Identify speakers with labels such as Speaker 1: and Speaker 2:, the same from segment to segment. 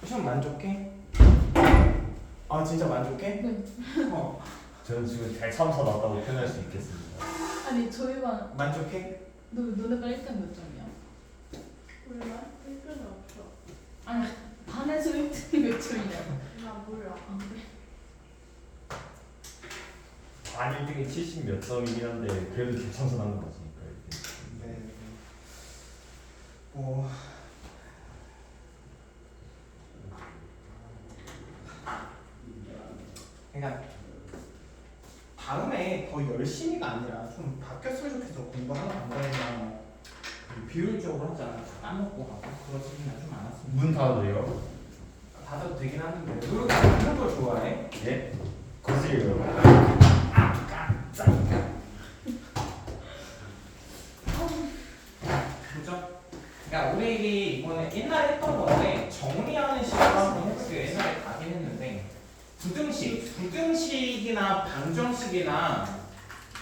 Speaker 1: 시험 만족해? 아 진짜 만족해?
Speaker 2: 네.
Speaker 3: 저는 지금 대참사 났다고 표현할 수 있겠습니다.
Speaker 2: 아니 저희만
Speaker 1: 만족해?
Speaker 2: 너네가 1등 몇 점이야?
Speaker 4: 몰라? 1등은 없어.
Speaker 2: 아니 반에서 1등이 몇 점이냐고.
Speaker 4: 나 몰라.
Speaker 2: 아 그래?
Speaker 3: 반 1등이 70 몇 점이긴 한데 그래도 대참사 난 거니까 이게.
Speaker 1: 네. 뭐 그러니까 다음에 더 열심히가 아니라 좀 바뀌었으면 좋겠어. 공부하는 방법이나 비율적으로 하잖아. 까먹고 하고 그러지는 좀 않았으면.
Speaker 3: 문 닫아도요?
Speaker 1: 닫아도 되긴 하는데 그리고 그런 걸 좋아해?
Speaker 3: 예? 거슬려요.
Speaker 1: 그죠? 그러니까 우리 이번에 옛날에 했던 건데 정리하는 식으로 한번 해볼게요. 옛날에 가긴 했는데 부등식이나 방정식이나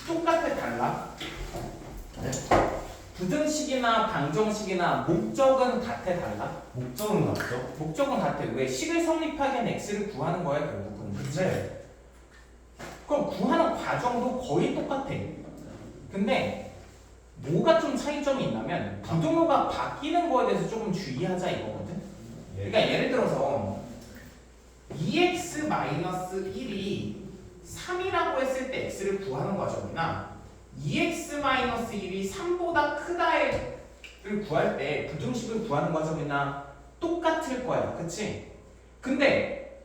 Speaker 1: 똑같아 달라?
Speaker 3: 네?
Speaker 1: 부등식이나 방정식이나 목적은 같아 달라?
Speaker 3: 목적은 맞죠?
Speaker 1: 목적은 같아. 왜? 식을 성립하기 위한 x를 구하는 거야 결국은. 그치?
Speaker 3: 네.
Speaker 1: 그럼 구하는 과정도 거의 똑같아. 근데 뭐가 좀 차이점이 있냐면 부등호가 바뀌는 거에 대해서 조금 주의하자 이거거든.
Speaker 3: 예.
Speaker 1: 그러니까 예를 들어서 2x-1이 3이라고 했을 때 x를 구하는 과정이나 2x-1이 3보다 크다를 구할 때 부등식을 구하는 과정이나 똑같을 거야. 그치? 근데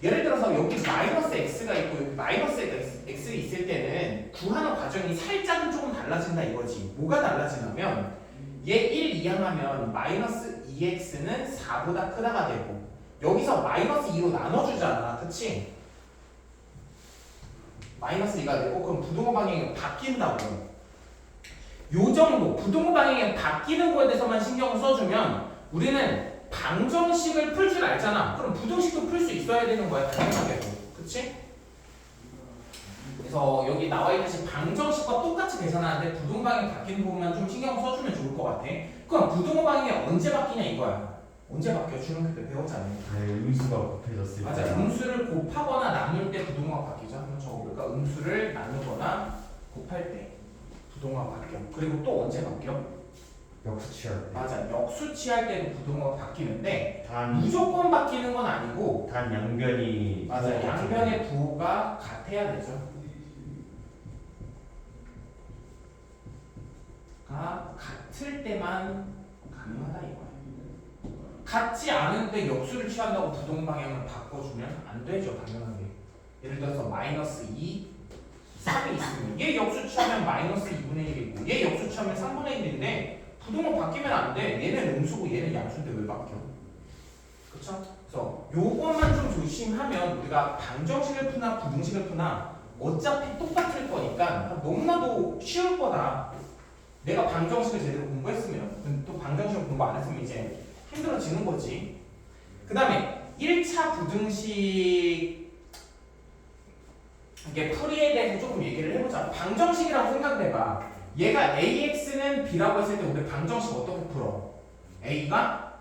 Speaker 1: 예를 들어서 여기 마이너스 x가 있고 여기 마이너스 x 있을 때는 구하는 과정이 살짝은 조금 달라진다 이거지. 뭐가 달라지냐면 얘 1 이항하면 마이너스 2x는 4보다 크다가 되고 여기서 마이너스 2로 나눠주잖아. 그치? 마이너스 2가 되고 그럼 부등호 방향이 바뀐다고. 요 정도 부등호 방향이 바뀌는 거에 대해서만 신경을 써주면 우리는 방정식을 풀 줄 알잖아. 그럼 부등식도 풀 수 있어야 되는 거야. 당연하게도. 그치? 그래서 여기 나와 있듯이 방정식과 똑같이 계산하는데 부등호 방향이 바뀌는 부분만 좀 신경 써주면 좋을 것 같아. 그럼 부등호 방향이 언제 바뀌냐 이거야. 언제 바뀌어? 중학교 때 배웠잖아.
Speaker 3: 네, 음수가 곱해졌을 때.
Speaker 1: 맞아. 음수를 곱하거나 나눌 때 부등호가 바뀌죠. 한번 적어볼까? 음수를 나누거나 곱할 때 부등호가 바뀌어. 그리고 또 언제 바뀌어?
Speaker 3: 역수 취할 때.
Speaker 1: 맞아. 역수 취할 때도 부등호가 바뀌는데
Speaker 3: 단
Speaker 1: 무조건 바뀌는 건 아니고
Speaker 3: 양변이.
Speaker 1: 맞아. 양변의 부호가 같아야 되죠. 같을 때만 가능하다 이거야. 같지 않은데 역수를 취한다고 부동 방향을 바꿔주면 안 되죠. 당연하게. 예를 들어서 마이너스 2, 3이 있으면 얘 역수 취하면 마이너스 2분의 1이고 얘 역수 취하면 3분의 1인데 부동은 바뀌면 안 돼. 얘는 음수고 얘는 양수인데 왜 바뀌어? 그쵸? 그래서 요것만 좀 조심하면 우리가 방정식을 푸나 부등식을 푸나 어차피 똑같을 거니까 너무나도 쉬울 거다. 내가 방정식을 제대로 공부했으면 근데 또 방정식을 공부 안 했으면 이제 힘들어지는 거지. 그 다음에 1차 부등식 이게 풀이에 대해서 조금 얘기를 해보자. 방정식이라고 생각해봐. 얘가 AX는 B라고 했을 때 우리 방정식 어떻게 풀어? A가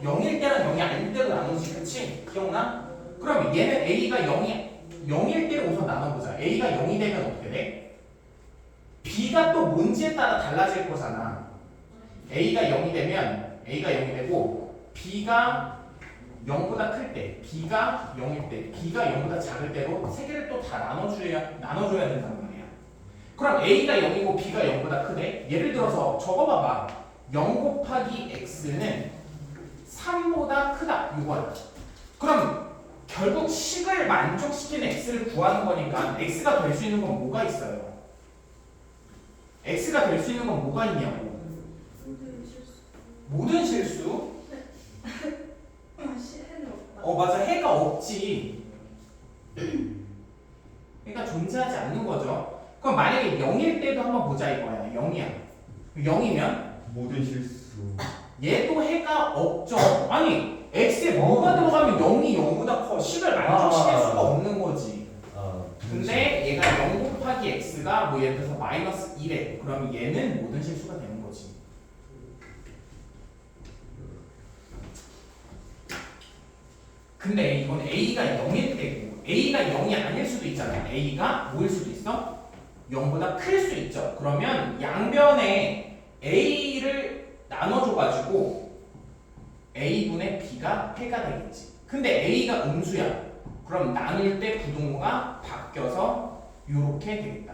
Speaker 1: 0일 때랑 0이 아닐 때로 나누지. 그치? 기억나? 그럼 얘는 A가 0일 때로 우선 나눠보자. A가 0이 되면 어떻게 돼? B가 또 뭔지에 따라 달라질 거잖아. A가 0이 되면 A가 0이 되고 B가 0보다 클 때, B가 0일 때, B가 0보다 작을 때로 세 개를 또 다 나눠줘야 된다는 말이야. 그럼 A가 0이고 B가 0보다 크대? 예를 들어서 적어봐봐. 0 곱하기 X는 3보다 크다. 이거야. 그럼 결국 식을 만족시키는 X를 구하는 거니까 X가 될 수 있는 건 뭐가 있어요? X가 될 수 있는 건 뭐가 있냐고. 모든 실수?
Speaker 4: 시에는 없다.
Speaker 1: 맞아. 해가 없지. 해가 존재하지 않는 거죠. 그럼 만약에 0일 때도 한번 보자 이거야. 0이야. 0이면
Speaker 3: 모든 실수.
Speaker 1: 얘도 해가 없죠. 아니 x에 뭐가 들어가면 0이 0보다 커. 식을 만족시킬 수가 없는 거지. 근데 얘가 0 곱하기 x가 뭐 예를 들어서 마이너스 1에 그럼 얘는 모든 실수가 되는 거지. 근데 이건 A가 0일 때고 A가 0이 아닐 수도 있잖아요. A가 뭐일 수도 있어? 0보다 클 수 있죠. 그러면 양변에 A를 나눠줘가지고 A분의 B가 해가 되겠지. 근데 A가 음수야. 그럼 나눌 때 부동호가 바뀌어서 요렇게 되겠다.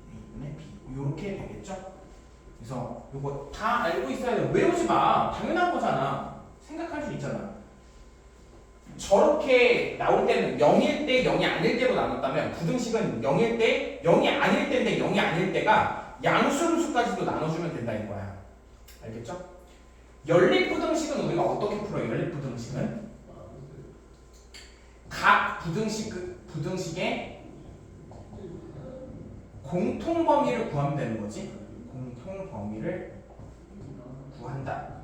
Speaker 1: A분의 B 요렇게 되겠죠. 그래서 요거 다 알고 있어야 돼. 외우지 마. 당연한 거잖아. 생각할 수 있잖아. 저렇게 나올 때는 0일 때 0이 아닐 때로 나눴다면 부등식은 0일 때 0이 아닐 때인데 0이 아닐 때가 양수음수까지도 나눠주면 된다 이거야. 알겠죠? 연립부등식은 우리가 어떻게 풀어요? 연립부등식은 각 부등식의 공통범위를 구하면 되는 거지. 공통범위를 구한다.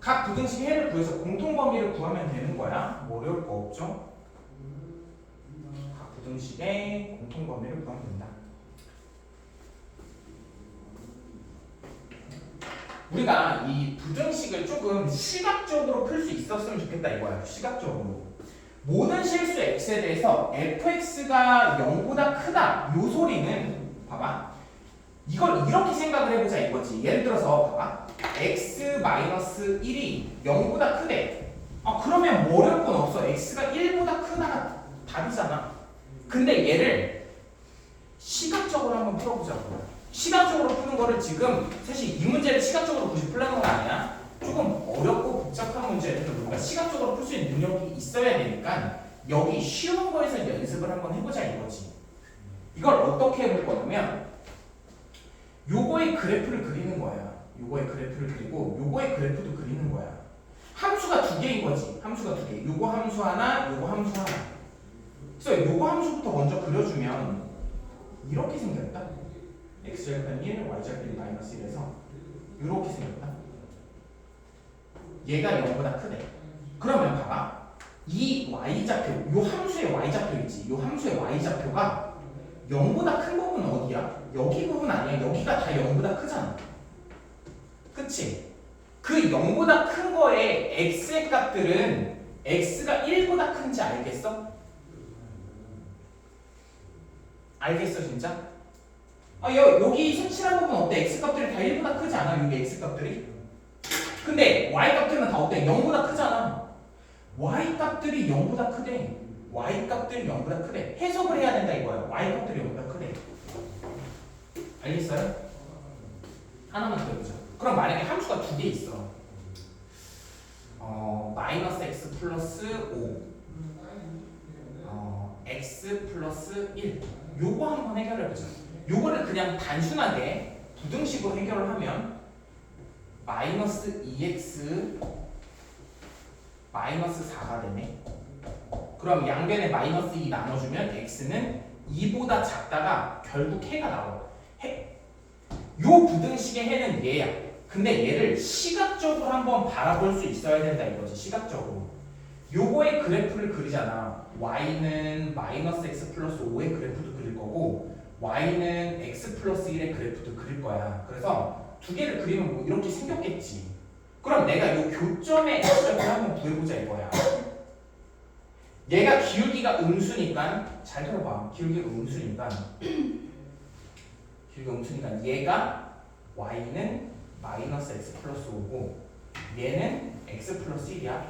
Speaker 1: 각 부등식의 해를 구해서 공통범위를 구하면 되는 거야. 뭐 어려울 거 없죠? 각 부등식의 공통범위를 구하면 된다. 우리가 이 부등식을 조금 시각적으로 풀 수 있었으면 좋겠다 이거야. 시각적으로. 모든 실수 x에 대해서 fx가 0보다 크다 요 소리는 봐봐. 이걸 이렇게 생각을 해보자 이거지. 예를 들어서 봐봐. x-1이 0보다 크대. 아 그러면 뭐 어려울 건 없어. x가 1보다 크다가 답이잖아. 근데 얘를 시각적으로 한번 풀어보자고. 시각적으로 푸는 거를 지금 사실 이 문제를 시각적으로 굳이 풀려는 건 아니야. 조금 어렵고 복잡한 문제들은 우리가 시각적으로 풀 수 있는 능력이 있어야 되니까 여기 쉬운 거에서 연습을 한번 해보자 이거지. 이걸 어떻게 해볼 거냐면 요거의 그래프를 그리는 거야. 요거의 그래프를 그리고 요거의 그래프도 그리는 거야. 함수가 두 개인 거지. 함수가 두 개. 요거 함수 하나, 요거 함수 하나. 그래서 요거 함수부터 먼저 그려주면 이렇게 생겼다. x절편 1, y절편이 마이너스 1에서 이렇게 생겼다. 얘가 0보다 크대. 그러면 봐봐. 이 y좌표, 요 함수의 y좌표 있지. 요 함수의 y좌표가 0보다 큰 부분은 어디야? 여기 부분 아니야. 여기가 다 0보다 크잖아. 그치? 그 0보다 큰 거에 x의 값들은 x가 1보다 큰지 알겠어? 알겠어 진짜? 아 여기 색칠한 부분 어때? x 값들이 다 1보다 크지 않아? 여기 x 값들이? 근데 y 값들은 다 어때? 0보다 크잖아. y 값들이 0보다 크대. y 값들이 0보다 크대. 해석을 해야 된다 이거야. y 값들이 0보다 크대. 알겠어요? 하나만 더 해보자. 그럼 만약에 함수가 두 개 있어. 마이너스 x 플러스 5 x 플러스 1 요거 한번 해결해보자. 요거를 그냥 단순하게 부등식으로 해결을 하면 마이너스 2x 마이너스 4가 되네. 그럼 양변에 마이너스 2 나눠주면 x는 2보다 작다가 결국 해가 나와. 요 부등식의 해는 얘야. 근데 얘를 시각적으로 한번 바라볼 수 있어야 된다 이거지. 시각적으로. 요거의 그래프를 그리잖아. y는 마이너스 x 플러스 5의 그래프도 그릴 거고 y는 x 플러스 1의 그래프도 그릴 거야. 그래서 두 개를 그리면 뭐 이렇게 생겼겠지. 그럼 내가 요 교점의 x점을 한번 구해보자 이거야. 얘가 기울기가 음수니까 잘 들어봐. 기울기가 음수니까 얘가 y는 마이너스 x 플러스 5고 얘는 x 플러스 1이야.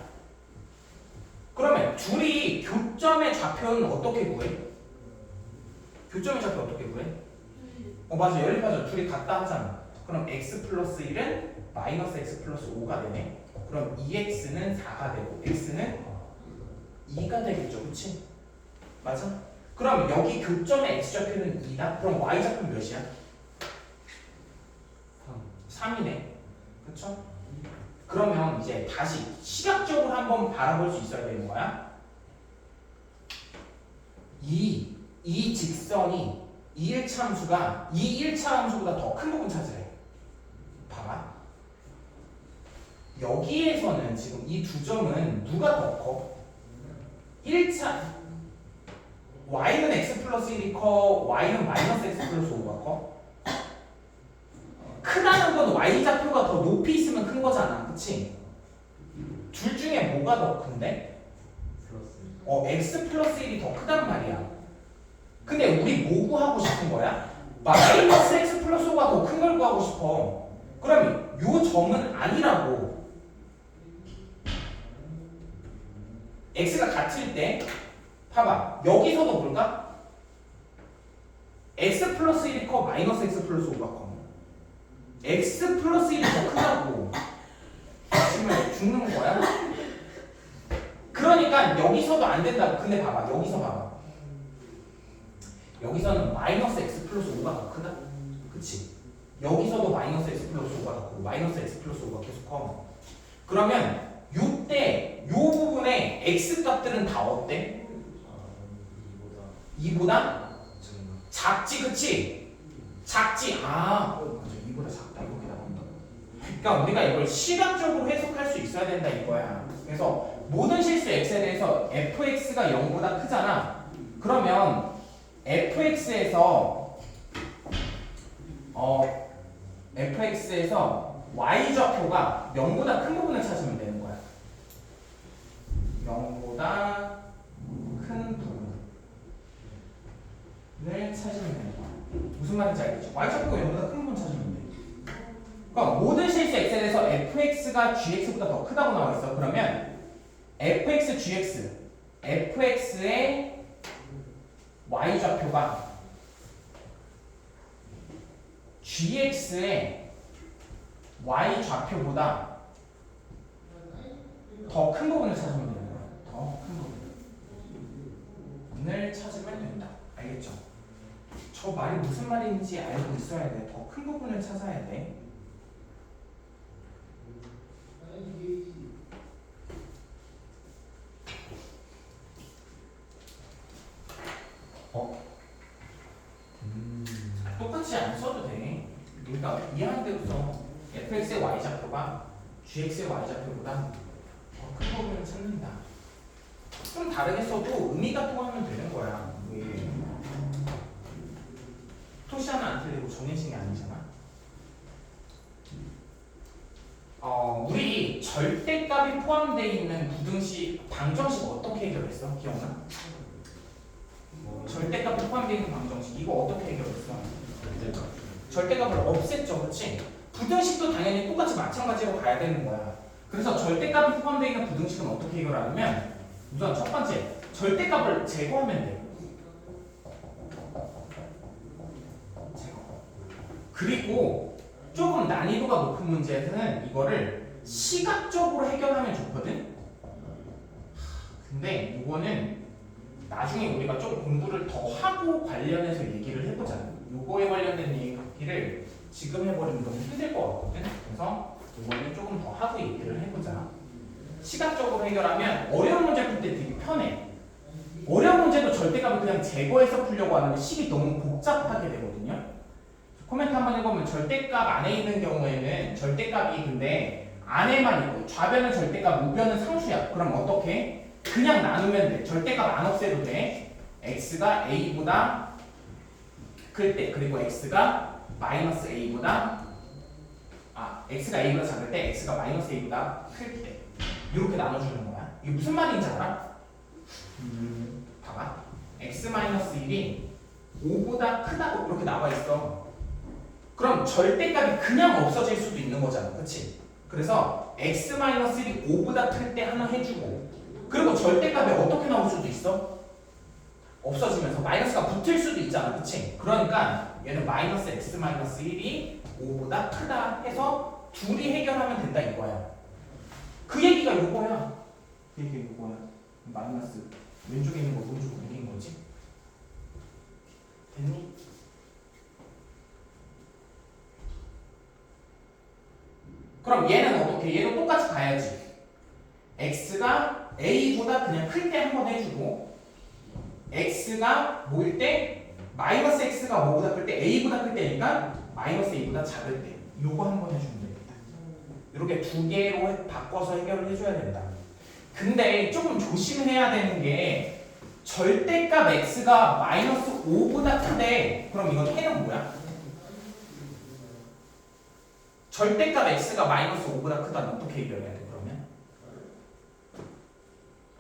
Speaker 1: 그러면 둘이 교점의 좌표는 어떻게 구해? 교점의 좌표 어떻게 구해? 맞아. 연립하죠. 둘이 같다 하잖아. 그럼 x 플러스 1은 마이너스 x 플러스 5가 되네. 그럼 2x는 4가 되고 x는 2가 되겠죠. 그치? 맞아? 그럼 여기 교점의 x좌표는 2다? 그럼 y좌표는 몇이야? 3이네. 그쵸? 그러면 이제 다시 시각적으로 한번 바라볼 수 있어야 되는 거야. 이 직선이 이 1차 함수가 이 1차 함수보다 더 큰 부분 찾으래. 봐봐. 여기에서는 지금 이 두 점은 누가 더 커? 1차 y는 x 플러스 1이 커? y는 마이너스 x 플러스 5가 커? 크다는 건 y좌표가 더 높이 있으면 큰 거잖아. 그치? 중에 뭐가 더 큰데?
Speaker 3: 플러스.
Speaker 1: x 플러스 1이 더 크단 말이야. 근데 우리 뭐 구하고 싶은 거야? 마이너스 x 플러스 5가 더 큰 걸 구하고 싶어. 그러면 요 점은 아니라고. x가 같을 때 봐봐. 여기서도 볼까? x 플러스 1이 커? 마이너스 x 플러스 5가 커? x 플러스 1이 더 크다고. 지금 죽는 거야? 그러니까 여기서도 안 된다고. 근데 봐봐. 여기서 봐봐. 여기서는 마이너스 x 플러스 5가 더 크다? 그치? 여기서도 마이너스 x 플러스 5가 더 크고 마이너스 x 플러스 5가 계속 커. 그러면 이때 요 부분에 x 값들은 다 어때? 2보다 작지, 그치? 작지. 맞아. 2보다 작다. 이렇게 나온다. 그러니까 우리가 이걸 시각적으로 해석할 수 있어야 된다 이거야. 그래서 모든 실수 x에 대해서 fx가 0보다 크잖아. 그러면 fx에서 y 좌표가 0보다 큰 부분을 찾으면 되는 거야. 0보다 큰 부분을 찾으면 되는 거야. 무슨 말인지 알겠지? y 좌표가 0보다 큰 부분 찾으면 돼. 그럼 모든 실수 x에 대해서 fx가 gx보다 더 크다고 나와 있어. 그러면 fx, gx, fx의 y 좌표가 gx의 y 좌표보다 더 큰 부분을 찾으면 되는 거야. 더 큰 부분을 찾으면 된다. 알겠죠? 저 말이 무슨 말인지 알고 있어야 돼. 더 큰 부분을 찾아야 돼. 똑같이 안 써도 돼. 그러니까 이해하는 대로 써. fx의 y좌표가 gx의 y좌표보다 더 큰 부분을 찾는다. 좀 다르게 써도 의미가 통하면 되는 거야. 왜? 토시아는 안 틀리고 정해진이 아니잖아. 우리 절대값이 포함되어 있는 부등식, 방정식 어떻게 해결했어? 기억나? 절대값이 포함되어 있는 방정식 이거 어떻게 해결했어? 절대값을 없앴죠, 그렇지? 부등식도 당연히 똑같이 마찬가지로 가야 되는 거야. 그래서 절대값이 포함되어 있는 부등식은 어떻게 해결하냐면 우선 첫 번째, 절대값을 제거하면 돼. 제거. 그리고 조금 난이도가 높은 문제에서는 이거를 시각적으로 해결하면 좋거든? 근데 이거는 나중에 우리가 좀 공부를 더 하고 관련해서 얘기를 해보자. 요거에 관련된 얘기를 지금 해버리면 너무 힘들 것 같거든. 그래서 이거는 조금 더 하고 얘기를 해보자. 시각적으로 해결하면 어려운 문제 풀 때 되게 편해. 어려운 문제도 절대값을 그냥 제거해서 풀려고 하면 식이 너무 복잡하게 되거든요. 코멘트 한번 해보면 절대값 안에 있는 경우에는 절대값이 근데 안에만 있고 좌변은 절대값, 우변은 상수야. 그럼 어떻게? 그냥 나누면 돼. 절대값 안 없애도 돼. x가 a보다 클 때, 그리고 x가 마이너스 a보다 x가 a보다 작을 때, x가 마이너스 a보다 클 때. 이렇게 나눠주는 거야. 이게 무슨 말인지 알아? 봐봐. x 마이너스 1이 5보다 크다고 이렇게 나와 있어. 그럼 절대값이 그냥 없어질 수도 있는 거잖아. 그치? 그래서 x 마이너스 1이 5보다 클 때 하나 해주고, 그리고 절대값이 어떻게 나올 수도 있어? 없어지면서 마이너스가 붙을 수도 있잖아. 그치? 그러니까 얘는 마이너스 x 마이너스 1이 5보다 크다 해서 둘이 해결하면 된다 이거야. 그 얘기가 요거야. 그 얘기가 요거야. 마이너스 왼쪽에 있는 거 오른쪽으로 옮긴 거지. 됐니? 그럼 얘는 어떻게? 얘도 똑같이 가야지. x가 a보다 그냥 클 때 한 번 해주고, x가 뭐일 때? 마이너스 x가 뭐보다 클 때? a보다 클 때니까 마이너스 a보다 작을 때. 요거 한 번 해주면 됩니다. 이렇게 두 개로 바꿔서 해결을 해줘야 된다. 근데 조금 조심해야 되는 게 절대값 x가 마이너스 5보다 크대. 그럼 이건 해는 뭐야? 절대값 x가 마이너스 5보다 크다면 어떻게 해결해야 돼? 그러면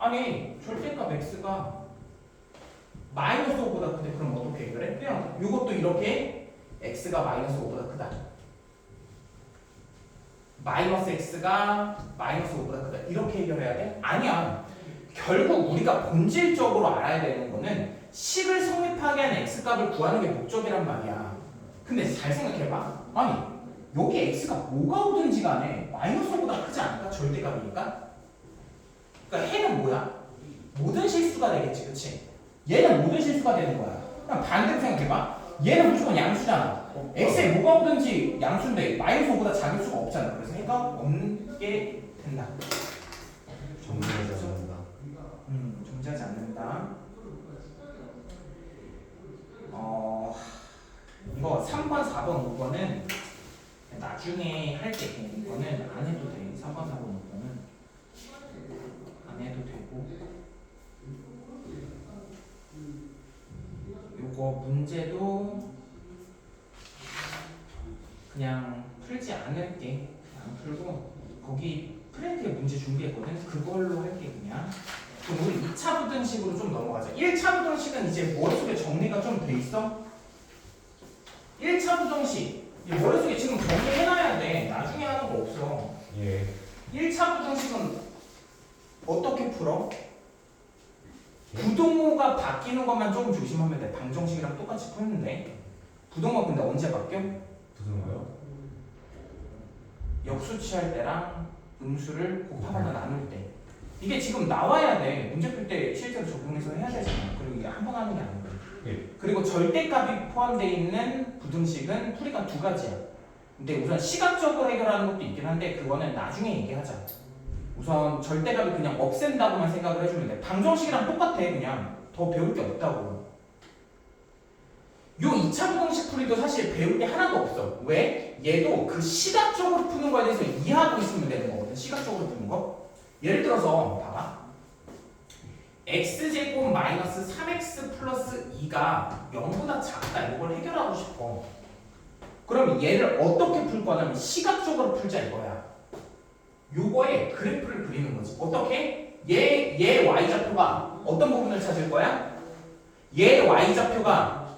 Speaker 1: 아니 절대값 x가 마이너스 5보다 크대. 그럼 어떻게 해결해? 그냥 이것도 이렇게 x가 마이너스 5보다 크다. 마이너스 x가 마이너스 5보다 크다. 이렇게 해결해야 돼? 아니야. 결국 우리가 본질적으로 알아야 되는 거는 식을 성립하게 하는 x값을 구하는 게 목적이란 말이야. 근데 잘 생각해봐. 아니 여기 x가 뭐가 오든지 간에 마이너스 5보다 크지 않을까? 절대값이니까. 그러니까 해는 뭐야? 모든 실수가 되겠지, 그치? 얘는 모든 실수가 되는 거야. 그냥 반대로 생각해봐. 얘는 무조건 양수잖아. x에 뭐가 오든지 양수인데 마이너스 5보다 작을 수가 없잖아. 그래서 해가 없게 된다.
Speaker 3: 정리하지 않는다.
Speaker 1: 존재하지 않는다. 이거 3번, 4번, 5번은 나중에 할 때 이거는 안 해도 돼. 3번, 4번, 5번은 안 해도 되고. 요거 문제도 그냥 풀지 않을게. 안 풀고 거기 프렌트에 문제 준비했거든. 그걸로 할게 그냥. 그럼 우리 2차 부등식으로 좀 넘어가자. 1차 부등식은 이제 머릿속에 정리가 좀 돼 있어? 1차 부등식 이 머릿속에 지금 정리해놔야 돼. 나중에 하는 거 없어.
Speaker 3: 예.
Speaker 1: 1차 부등식은 어떻게 풀어? 부동호가 바뀌는 것만 조금 조심하면 돼. 방정식이랑 똑같이 푸는데 부동호가 근데 언제 바뀌어?
Speaker 3: 부등호요?
Speaker 1: 역수 취할 때랑 음수를 곱하거나 나눌 때. 이게 지금 나와야 돼. 문제 풀 때 실제로 적용해서 해야 되잖아. 그리고 이게 한 번 하는 게 아니고.
Speaker 3: 예.
Speaker 1: 그리고 절대값이 포함되어 있는 부등식은 풀이가 두 가지야. 근데 우선 시각적으로 해결하는 것도 있긴 한데 그거는 나중에 얘기하자. 우선 절대값이 그냥 없앤다고만 생각을 해주면 돼. 방정식이랑 똑같아. 그냥 더 배울 게 없다고. 요 2차 부등식 풀이도 사실 배울 게 하나도 없어. 왜? 얘도 그 시각적으로 푸는 거에 대해서 이해하고 있으면 되는 거거든. 시각적으로 푸는 거. 예를 들어서 봐봐. x제곱 마이너스 3x 플러스 2가 0보다 작다. 이걸 해결하고 싶어. 그럼 얘를 어떻게 풀 거냐면 시각적으로 풀자 이거야. 요거에 그래프를 그리는 거지. 어떻게? 얘 y좌표가 어떤 부분을 찾을 거야? 얘 y좌표가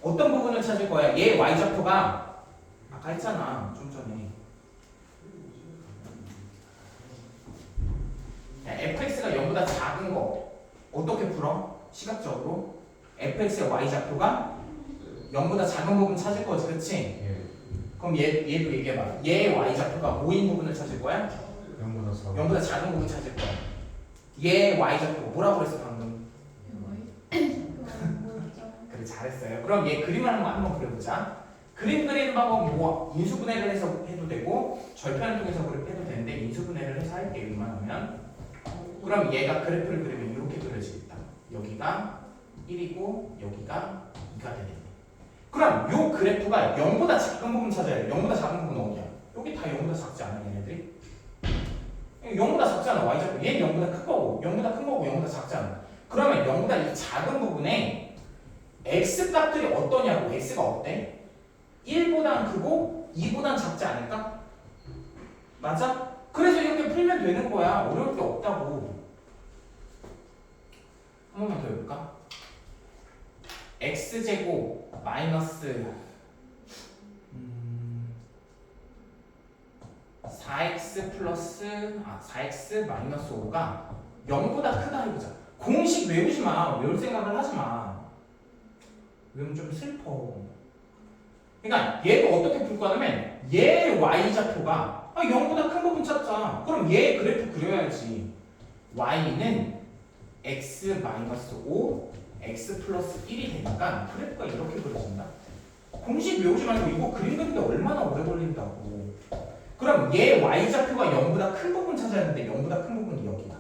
Speaker 1: 어떤 부분을 찾을 거야? 얘 y좌표가 아까 했잖아. 좀 전에. fx가 0보다 작은 거 어떻게 풀어? 시각적으로 fx의 y좌표가 0보다 작은 부분 찾을 거지, 그렇지?
Speaker 3: 예.
Speaker 1: 그럼 얘도 얘기해봐. 얘 y좌표가 뭐인 부분을 찾을 거야?
Speaker 3: 0보다 4.
Speaker 1: 0보다 작은 부분 찾을 거야. 얘 y좌표가 뭐라고 그랬어 방금? 그래 잘했어요. 그럼 얘 그림을 한번 그려보자. 그림 그리는 방법은 뭐 인수분해를 해서 해도 되고 절편을 통해서 그래프해도 되는데 인수분해를 해서 할게 웬만하면. 그럼 얘가 그래프를 그리면 이렇게 그려지겠다. 여기가 1이고 여기가 2가 되겠네. 그럼 요 그래프가 0보다 작은 부분 찾아야 돼. 0보다 작은 부분은 어디야? 여기 다 0보다 작지 않아 얘네들이? 0보다 작잖아. y좌표. 얘는 0보다 큰 거고 0보다 큰 거고 0보다 작잖아. 그러면 0보다 이 작은 부분에 x값들이 어떠냐고. x가 어때? 1보단 크고 2보단 작지 않을까? 맞아? 그래서 이렇게 풀면 되는 거야. 어려울 게 없다고. 한 번만 더 해볼까? x제곱 마이너스 4x 플러스 4x 마이너스 5가 0보다 크다 해보자. 공식 외우지 마. 외울 생각을 하지 마. 외우면 좀 슬퍼. 그러니까 얘도 어떻게 풀 거냐면 얘 y좌표가 0보다 큰 부분 찾자. 그럼 얘 그래프 그려야지. y는 x 마이너스 5 x 플러스 1이 되니까 그래프가 이렇게 그려진다. 공식 외우지 말고 이거 그림 그리는데 얼마나 오래 걸린다고. 그럼 얘 y좌표가 0보다 큰 부분 찾아야 되는데 0보다 큰 부분이 여기다.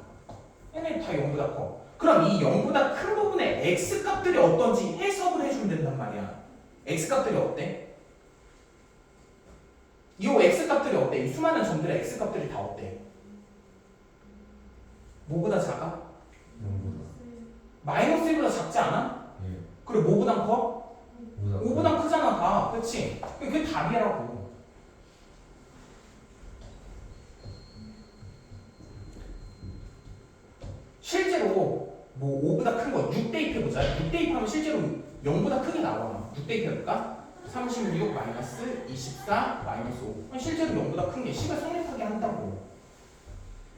Speaker 1: 얘네 다 0보다 커. 그럼 이 0보다 큰 부분의 x값들이 어떤지 해석을 해주면 된단 말이야. x값들이 어때? 이 x값들이 어때? 이 수많은 점들의 x값들이 다 어때? 뭐보다 작아?
Speaker 3: 0보다.
Speaker 1: 마이너스 1보다 작지 않아?
Speaker 3: 예.
Speaker 1: 그래 뭐보다 커?
Speaker 3: 5보다.
Speaker 1: 5보다 크잖아 다. 그치? 그게 답이라고. 실제로 뭐 5보다 큰 거 6 대입해보자. 6 대입하면 실제로 0보다 크게 나와. 6 대입해볼까? 36 마이너스 24 마이너스 5. 실제로 0보다 큰 게 식을 성립하게 한다고.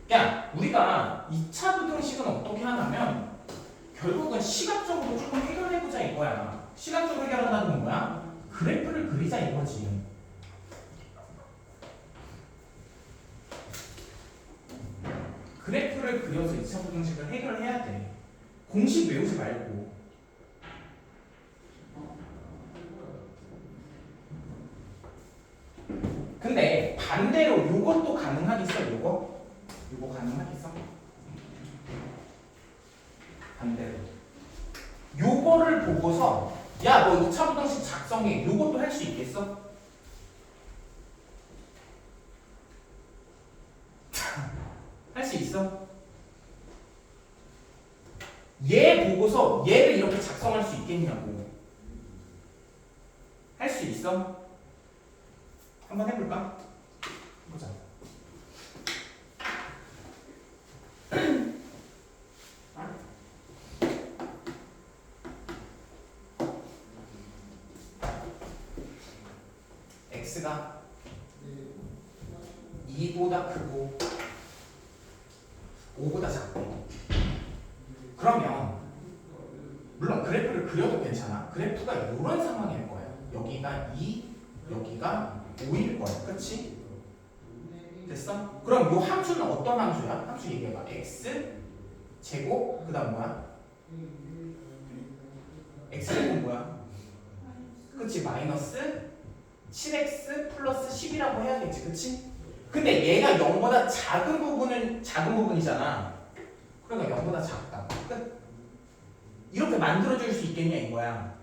Speaker 1: 그냥 우리가 2차 부등식은 어떻게 하냐면 결국은 시각적으로 조금 해결해보자 이거야. 시각적으로 해결한다는 건 뭐야? 그래프를 그리자 이거지. 그래프를 그려서 2차 부등식을 해결해야 돼. 공식 외우지 말고. 근데 반대로 요것도 가능하겠어? 요거 가능하겠어? 반대로 요거를 보고서 야 너 2차 부등식 작성해 요것도 할 수 있겠어? 할 수 있어? 얘 보고서 얘를 이렇게 작성할 수 있겠냐고. 할 수 있어? 한번 해볼까? 보자. x가 2보다 크고 5보다 작대. 그러면 물론 그래프를 그려도 괜찮아. 그래프가 이런 상황일 거야. 여기가 2, 여기가 5일 거야. 그치? 됐어? 그럼 이 함수는 어떤 함수야? 함수 얘기해봐. x 제곱 그 다음 뭐야? x 제곱 뭐야? 그치? 마이너스 7x 플러스 10이라고 해야겠지. 그치? 근데 얘가 0보다 작은 부분이잖아. 그러니까 0보다 작다. 끝. 이렇게 만들어줄 수 있겠냐 이거야.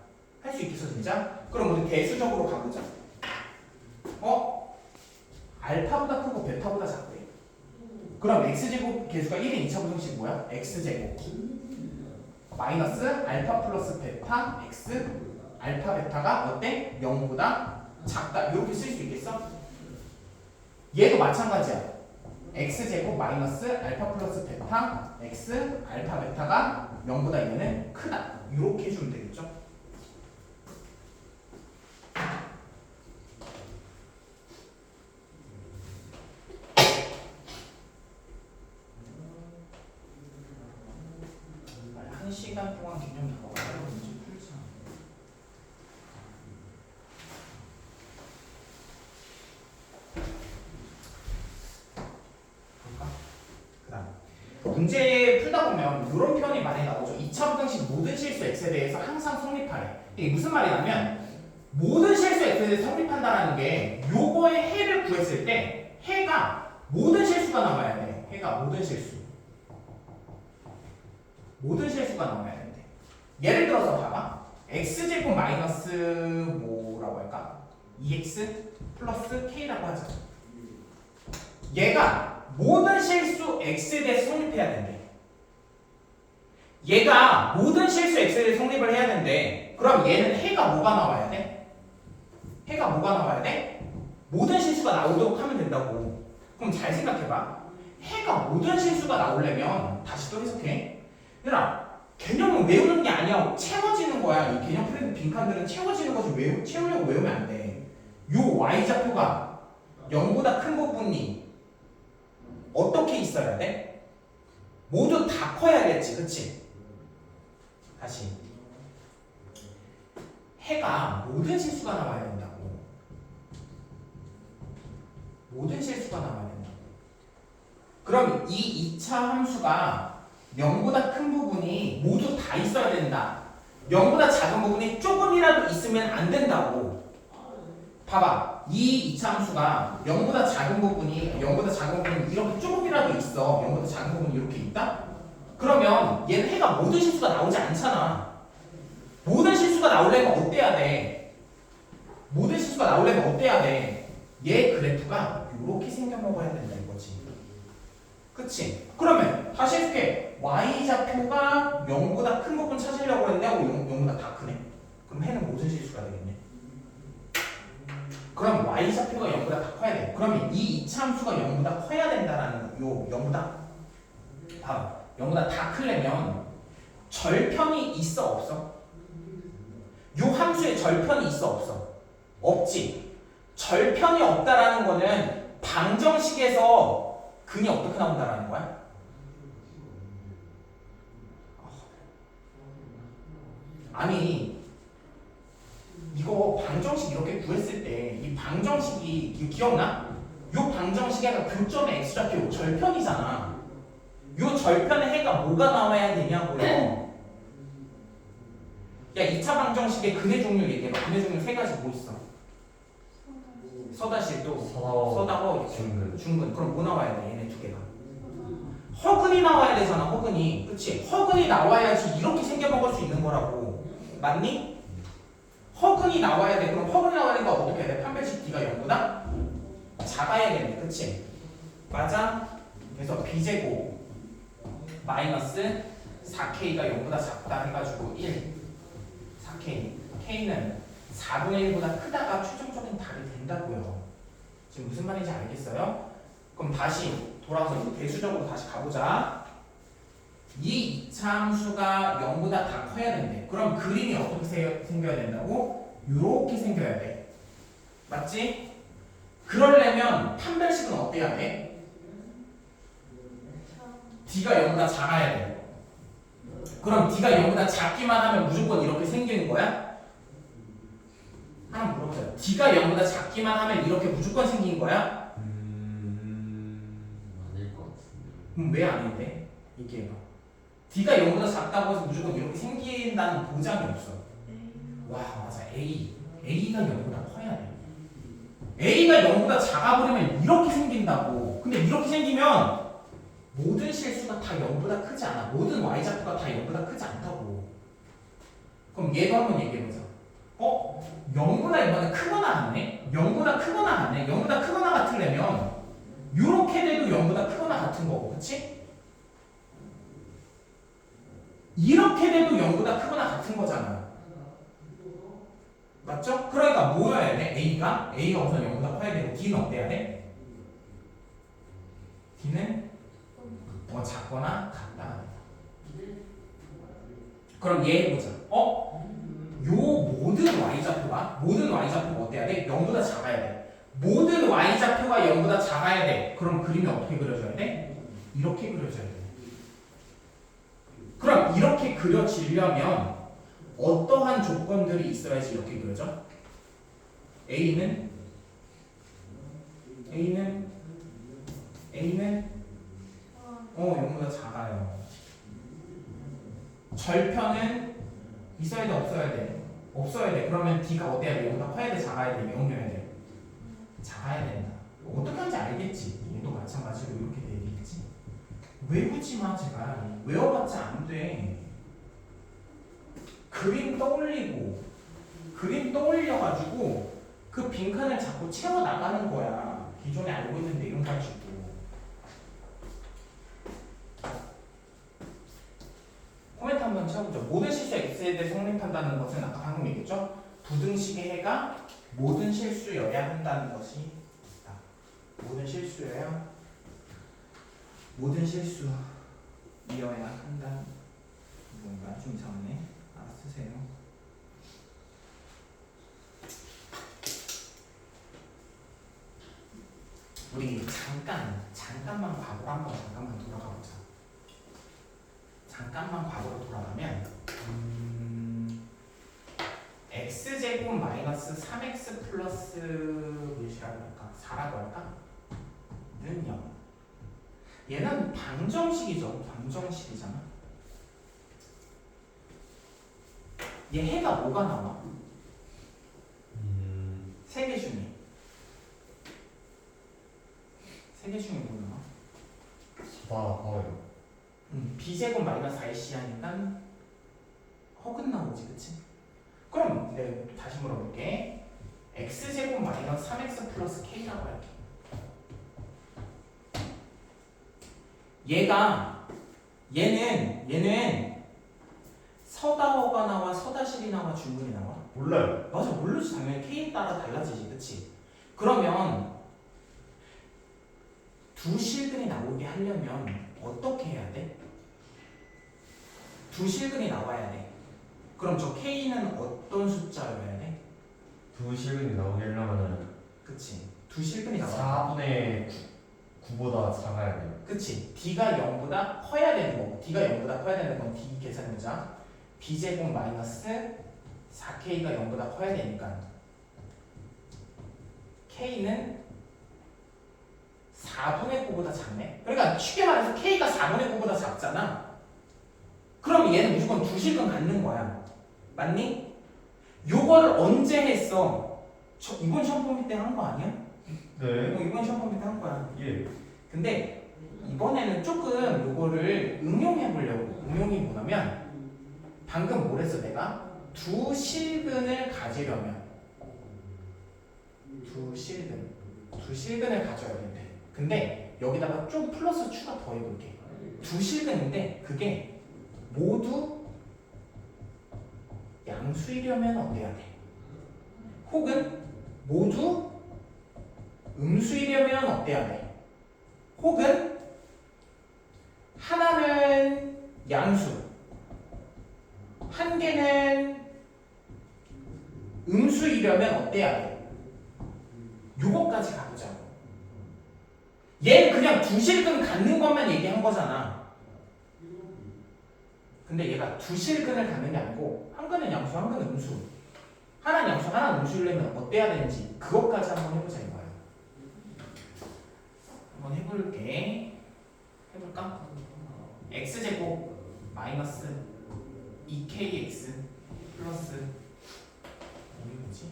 Speaker 1: 할 수 있겠어 진짜? 그럼 우리 대수적으로 가보자. 알파보다 크고 베타보다 작대. 그럼 x제곱 개수가 1인 2차 부등식 뭐야? x제곱 마이너스 알파 플러스 베타 x 알파 베타가 어때? 0보다 작다. 이렇게 쓸 수 있겠어? 얘도 마찬가지야. x제곱 마이너스 알파 플러스 베타 x 알파 베타가 0보다 얘는 크다. 이렇게 해주면 되겠죠? 한 시간 동안 개념 더 어려운지 풀자. 볼까? 그다음 문제 풀다 보면 이런 표현이 많이 나오죠. 2차 부등식 모든 실수 x에 대해서 항상 성립하래. 이게 무슨 말이냐면 모든 실수 x에 대해서 성립한다는 게 요거의 해를 구했을 때 해가 모든 실수가 나와야 돼. 해가 모든 실수. 모든 실수가 나와야 되는데 예를 들어서 봐봐. x제곱 마이너스 뭐라고 할까? 2x 플러스 k라고 하자. 얘가 모든 실수 x에 대해서 성립해야 된대. 얘가 모든 실수 x에 대해서 성립을 해야 된대. 그럼 얘는 해가 뭐가 나와야 돼? 해가 뭐가 나와야 돼? 모든 실수가 나오도록 하면 된다고. 그럼 잘 생각해봐. 해가 모든 실수가 나오려면 다시 또 해석해. 얘들아, 개념은 외우는 게 아니야. 채워지는 거야. 이 개념 프레임 빈칸들은 채워지는 거지. 채우려고 외우면 안 돼. 요 y좌표가 0보다 큰 부분이 어떻게 있어야 돼? 모두 다 커야겠지. 그치? 다시. 해가 모든 실수가 나와야 된다고. 모든 실수가 나와야 된다고. 그럼 이 2차 함수가 0보다 큰 부분이 모두 다 있어야 된다. 0보다 작은 부분이 조금이라도 있으면 안 된다고. 봐봐. 이 2차 함수가 0보다 작은 부분이 이렇게 조금이라도 있어. 0보다 작은 부분이 이렇게 있다? 그러면 얘는 해가 모든 실수가 나오지 않잖아. 모든 실수가 나오려면 어때야 돼? 모든 실수가 나오려면 어때야 돼? 얘 그래프가 이렇게 생겨먹어야 된다 이거지. 그치? 그러면 다시 해줄게. y좌표가 0보다 큰 부분 찾으려고 했는데 0보다 다 크네. 그럼 해는 모든 실수가 되겠네. 그럼 y좌표가 0보다 다 커야 돼. 그러면 이 2차 함수가 0보다 커야 된다라는 요 0보다 봐봐. 0보다 다 크려면 절편이 있어 없어? 요 함수에 절편이 있어 없어? 없지. 절편이 없다라는 거는 방정식에서 근이 어떻게 나온다라는 거야? 아니 이거 방정식 이렇게 구했을 때 이 방정식이 이거 기억나? 요 방정식에가 교점의 x좌표 절편이잖아. 요 절편의 해가 뭐가 나와야 되냐고요. 야 2차 방정식의 근의 종류 얘기해봐. 근의 종류 세 가지 뭐 있어? 서다시도 서다허 중근. 그럼 뭐 나와야 돼? 얘네 두 개가 허근이 나와야 되잖아. 허근이. 그치? 허근이 나와야지 이렇게 생겨 먹을 수 있는 거라고. 맞니? 허근이 나와야 돼. 그럼 허근이 나와야 되니까 어떻게 해야 돼? 판별식 D가 0보다 작아야겠네. 그치? 맞아? 그래서 B제곱 마이너스 4K가 0보다 작다 해가지고 1 4K K는 4분의 1보다 크다가 최종적인 답이 된다고요. 지금 무슨 말인지 알겠어요? 그럼 다시 돌아와서 대수적으로 다시 가보자. 이 2차 함수가 0보다 다 커야 된대. 그럼 그림이 어떻게 생겨야 된다고? 요렇게 생겨야 돼. 맞지? 그러려면 판별식은 어때야 돼? D가 0보다 작아야 돼. 그럼 D가 0보다 작기만 하면 무조건 이렇게 생기는 거야? 하나 물어보자. D가 0보다 작기만 하면 이렇게 무조건 생긴 거야?
Speaker 5: 아닐 것 같은데.
Speaker 1: 그럼 왜 아닌데? 얘기해봐. D가 0보다 작다고 해서 무조건 이렇게 생긴다는 보장이 없어. 와 맞아. A가 0보다 커야 돼. A가 0보다 작아버리면 이렇게 생긴다고. 근데 이렇게 생기면 모든 실수가 다 0보다 크지 않아. 모든 y좌표가 다 0보다 크지 않다고. 그럼 얘도 한번 얘기해보자. 0보다 이번에 크거나 같네? 0보다 크거나 같네? 0보다 크거나 같으려면 이렇게 돼도 0보다 크거나 같은 거고, 그치? 이렇게 돼도 0보다 크거나 같은 거잖아. 맞죠? 그러니까 뭐여야 돼? A가 우선 0보다 커야 되고 D는 어때야 돼? D는 작거나 같다. 그럼 얘 해보자. 요 모든 y좌표가 어때야 돼? 0보다 작아야 돼. 모든 y좌표가 0보다 작아야 돼. 그럼 그림이 어떻게 그려져야 돼? 이렇게 그려져야 돼. 그럼 이렇게 그려지려면 어떠한 조건들이 있어야지 이렇게 그려져? A는 0보다 작아요. 절편은 있어야 돼, 없어야 돼? 없어야 돼. 그러면 D가 어때야 돼? 0보다 커야 돼, 작아야 돼, 0이어야 돼? 작아야 된다. 어떻게 하는지 알겠지? 얘도 마찬가지로 이렇게 되겠지? 외우지 마, 제발. 외워봤자 안 돼. 그림 떠올려가지고 그 빈칸을 자꾸 채워나가는 거야. 기존에 알고 있는 내용 가지고. 코멘트 한번 쳐보죠. 모든 실수 X에 대해 성립한다는 것은 아까 방금 얘기했죠? 부등식의 해가 모든 실수여야 한다는 것이 있다. 모든 실수여야 한다. 뭔가 좀 이상하네. 알아서 쓰세요. 우리 잠깐만 과거로 한번 돌아가 보자. 잠깐만 과거로 돌아가면 x제곱 마이너스 3x 플러스 몇이라고 할까? 4라고 할까? 는 0. 얘는 방정식이잖아. 얘 해가 뭐가 나와? 세 개 중에 뭐 나와?
Speaker 3: 서다허요.
Speaker 1: b제곱 마이너스 4ac 하니까 허근 나오지, 그치? 그럼 내가 다시 물어볼게. x제곱 마이너스 3x 플러스 k라고 할게. 얘는 서다어가 나와, 서다실이 나와, 중근이 나와?
Speaker 3: 몰라요.
Speaker 1: 맞아, 모르지. 당연히 k에 따라 달라지지, 그치? 그러면 두 실근이 나오게 하려면 어떻게 해야 돼? 두 실근이 나와야 돼. 그럼 저 K는 어떤 숫자여야 돼?
Speaker 3: 두 실근이 나오려면은
Speaker 1: 그치. 두 실근이 나와야 돼.
Speaker 3: 4분의 9보다 작아야 돼요.
Speaker 1: 그치. D가 0보다 커야 되는 거고 D가 0보다 커야 되는 건 D 계산해보자. B제곱 마이너스 4K가 0보다 커야 되니까 K는 4분의 9보다 작네. 그러니까 쉽게 말해서 K가 4분의 9보다 작잖아. 그럼 얘는 무조건 두 실근 갖는 거야. 맞니? 요거를 언제 했어? 이번 시험 볼 때 한 거 아니야?
Speaker 3: 네.
Speaker 1: 이번 시험 볼 때 한 거야.
Speaker 3: 예.
Speaker 1: 근데 이번에는 조금 요거를 응용해 보려고. 응용이 뭐냐면 방금 뭘 했어 내가? 두 실근을 가지려면 두 실근을 가져야 된대. 근데 여기다가 좀 플러스 추가 더 해볼게. 두 실근인데 그게 모두 양수이려면 어때야 돼? 혹은 모두 음수이려면 어때야 돼? 혹은 하나는 양수, 한 개는 음수이려면 어때야 돼? 요거까지 가보자고. 얘는 그냥 두 실근 갖는 것만 얘기한 거잖아. 근데 얘가 두 실근을 갖는 게 아니고 한 근은 양수, 한 근은 음수. 하나는 양수, 하나는 음수이려면 어때야 되는지 그것까지 한번 해보자 이거야. 한번 해볼게. 해볼까? x제곱 마이너스 2kx 플러스 이게 뭐지?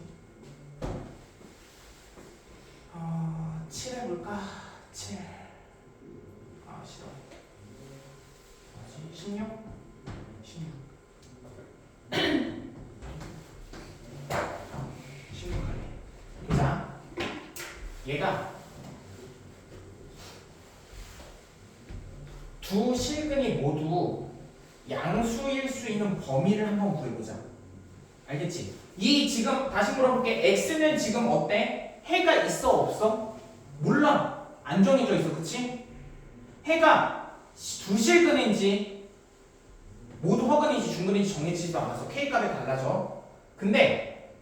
Speaker 1: 7 해볼까? 7. 아 싫어. 뭐지? 16? 16 할래. 자, 얘가 두 실근이 모두 양수일 수 있는 범위를 한번 구해보자. 알겠지? 이 지금 다시 물어볼게. x는 지금 어때? 해가 있어 없어? 몰라. 안 정해져 있어. 그치? 해가 두 실근인지 모두 허근인지 중근인지 정해지지도 않아서 k 값이 달라져. 근데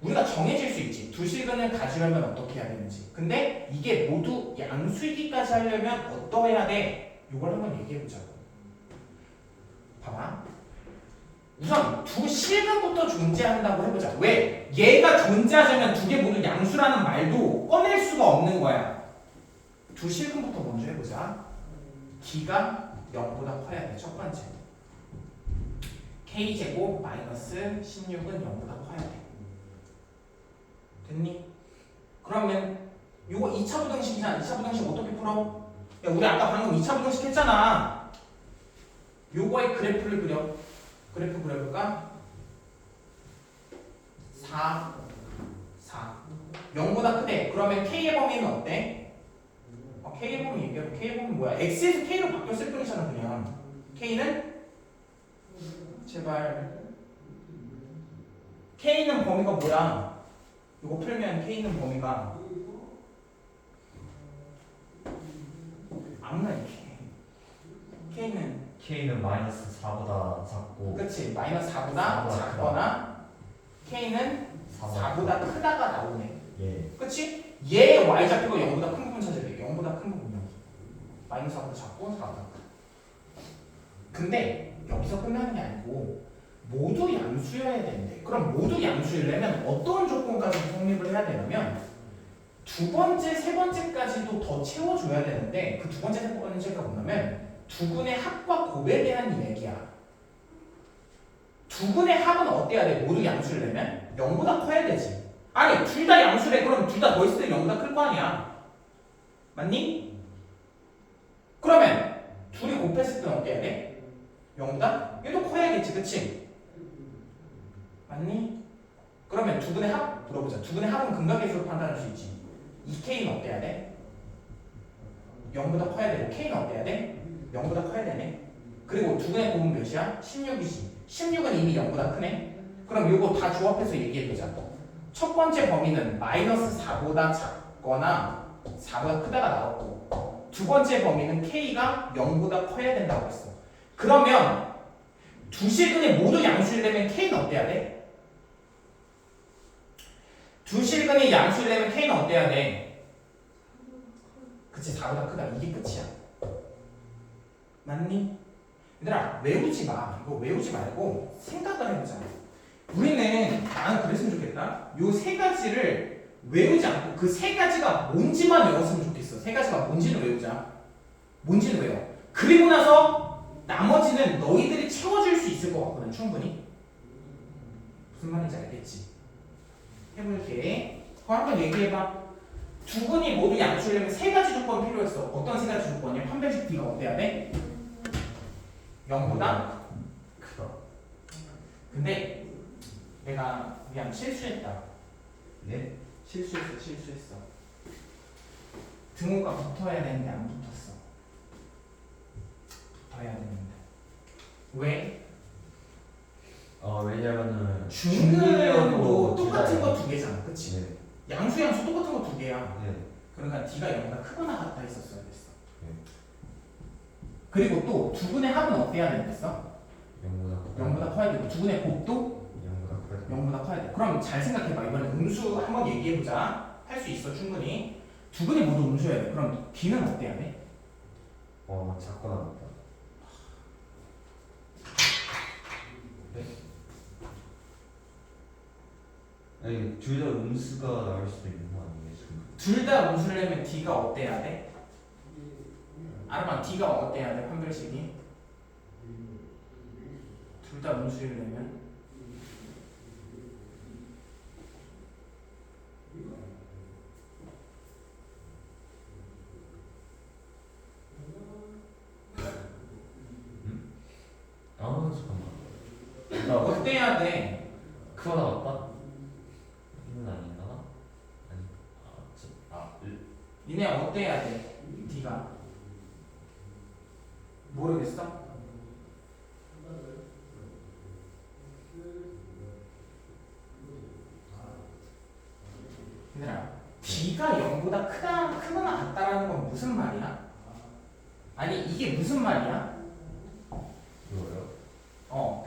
Speaker 1: 우리가 정해질 수 있지. 두 실근을 가지려면 어떻게 해야 되는지. 근데 이게 모두 양수이기까지 하려면 어떠해야 돼? 이걸 한번 얘기해보자고. 봐봐. 우선 두 실근부터 존재한다고 해보자. 왜? 얘가 존재하자면 두 개 모두 양수라는 말도 꺼낼 수가 없는 거야. 두 실근부터 먼저 해보자. D가 0보다 커야 돼. 첫 번째. K제곱 마이너스 16은 0보다 커야 돼. 됐니? 그러면 요거 2차 부등식이잖아. 2차 부등식 어떻게 풀어? 야, 우리 아까 방금 2차 부등식 했잖아. 요거의 그래프를 그려. 그래프 그려볼까? 4, 4. 0보다 크대. 그러면 K의 범위는 어때? K의 범위 얘기해봐. K의 범위 뭐야? X에서 K로 바뀌었을 뿐이잖아 그냥. K는? 제발. K는 범위가 뭐야? 이거 풀면 K는 범위가 아무나 이렇게.
Speaker 3: K는 마이너스 4보다 작고
Speaker 1: 그치? 마이너스 4보다 작거나 K는 4보다 크다가 나오네.
Speaker 3: 예.
Speaker 1: 그치? 얘 Y좌표가 0보다 큰 부분 찾아야 돼. 0보다 큰 부분 여기. 마이너스 4보다 작고 4보다 크. 근데 여기서 끝나는 게 아니고 모두 양수여야 되는데, 그럼 모두 양수이려면 어떤 조건까지 성립을 해야 되냐면 두 번째, 세 번째까지도 더 채워줘야 되는데, 그 두 번째, 세 번째가 뭐냐면 두근의 합과 곱에 대한 얘기야. 두근의 합은 어때야 돼? 모두 양수려면 0보다 커야 되지. 아니 둘 다 양수래. 그럼 둘 다 더했을 때 0보다 클 거 아니야. 맞니? 그러면 둘이 곱했을 때는 어때야 돼? 0보다? 얘도 커야겠지. 그치? 맞니? 그러면 두근의 합 물어보자. 두근의 합은 근각계수로 판단할 수 있지. 2K는 어때야 돼? 0보다 커야 되고 K는 어때야 돼? 0보다 커야 되네. 그리고 두근의 곱은 몇이야? 16이지. 16은 이미 0보다 크네. 그럼 이거 다 조합해서 얘기해보자. 첫 번째 범위는 마이너스 4보다 작거나 4보다 크다가 나왔고, 두 번째 범위는 K가 0보다 커야 된다고 했어. 그러면 두 실근이 모두 양수이려면 K는 어때야 돼? 두 실근이 양수이려면 K는 어때야 돼? 그치 4보다 크다. 이게 끝이야. 맞니? 얘들아 외우지 마. 이거 외우지 말고 생각을 해보자. 우리는 나는 그랬으면 좋겠다. 요 세 가지를 외우지 않고 그 세 가지가 뭔지만 외웠으면 좋겠어. 세 가지가 뭔지는 외우자. 뭔지는 외워. 그리고 나서 나머지는 너희들이 채워줄 수 있을 것 같거든. 충분히. 무슨 말인지 알겠지? 해볼게. 그거 한번 얘기해봐. 두 분이 모두 양수려면 세 가지 조건이 필요했어. 어떤 세 가지 조건이야? 판별식 D가 어때야 돼? 0보다
Speaker 3: 크다.
Speaker 1: 근데 내가 그냥 실수했다.
Speaker 3: 네?
Speaker 1: 실수했어. 등호가 붙어야 되는데 안 붙었어. 붙어야 되는데. 왜?
Speaker 3: 왜냐면은
Speaker 1: 중근도
Speaker 3: 둘
Speaker 1: 똑같은
Speaker 3: 다
Speaker 1: 거 두 개잖아. 그치?
Speaker 3: 네.
Speaker 1: 양수 똑같은 거 두 개야.
Speaker 3: 네.
Speaker 1: 그러니까 D가 0보다 크거나 같다 했었어야 됐어.
Speaker 3: 네.
Speaker 1: 그리고 또 두 분의 합은 어때야 되겠어? 0보다 커야 되고 두 분의 곱도 0보다 커야 돼. 그럼 잘 생각해봐. 이번에 음수 한번 얘기해보자. 할 수 있어 충분히. 두 분이 모두 음수여야 돼. 그럼 D는 어때야 돼?
Speaker 3: 작거나 같다. 네? 아니 둘 다 음수가 나올 수도 있는 거 아니에요 지금?
Speaker 1: 둘 다 음수를 내면 D가 어때야 돼? 알아봐. D가 어때야 돼? 판별식이 둘 다 음수를 내면
Speaker 3: 잠깐만.
Speaker 1: 어때야 돼?
Speaker 3: 크거나 같다? 이건 아닌가? 아니.
Speaker 1: 니네 어때야 돼? D가 모르겠어? 얘들아 D가 0보다 크거나 같다라는 건 무슨 말이야? 아니 이게 무슨 말이야?
Speaker 3: 이거요?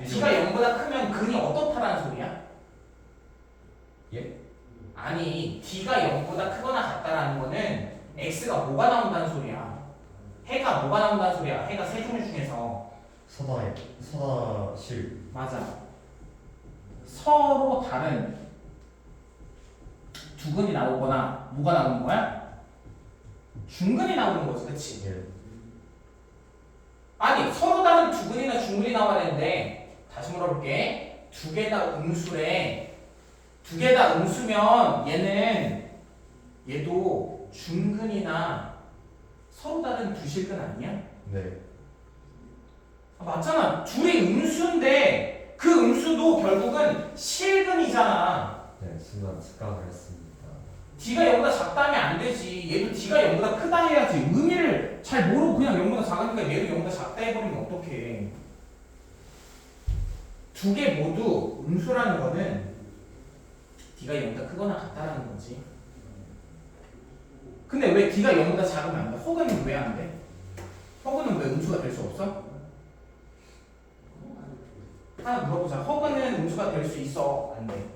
Speaker 1: D가 0보다 크면 근이 어떻다라는 소리야?
Speaker 3: 예?
Speaker 1: 아니 D가 0보다 크거나 같다라는 거는 X가 뭐가 나온다는 소리야? 해가 뭐가 나온다는 소리야? 해가 세 종류 중에서
Speaker 3: 서다실.
Speaker 1: 맞아. 서로 다른 두 근이 나오거나 뭐가 나오는 거야? 중근이 나오는 거지, 그치?
Speaker 3: 예.
Speaker 1: 아니 서로 다른 두 근이나 중근이 나와야 되는데 다시 물어볼게. 두 개 다 음수래. 두 개 다 음수면 얘도 중근이나 서로 다른 두 실근 아니야?
Speaker 3: 네.
Speaker 1: 맞잖아. 둘이 음수인데 그 음수도 결국은 실근이잖아.
Speaker 3: 네, 순간 착각을 했습니다.
Speaker 1: D가 0보다 작다면 안 되지. 얘도 D가 0보다 크다 해야지. 의미를 잘 모르고 그냥 0보다 작으니까 얘도 0보다 작다 해버리면 어떡해. 두 개 모두 음수라는 거는 D가 0보다 크거나 같다라는 거지. 근데 왜 D가 0보다 작으면 안 돼? 허근은 왜 안 돼? 허근은 왜 음수가 될 수 없어? 하나 물어보자. 허근은 음수가 될 수 있어? 안 돼?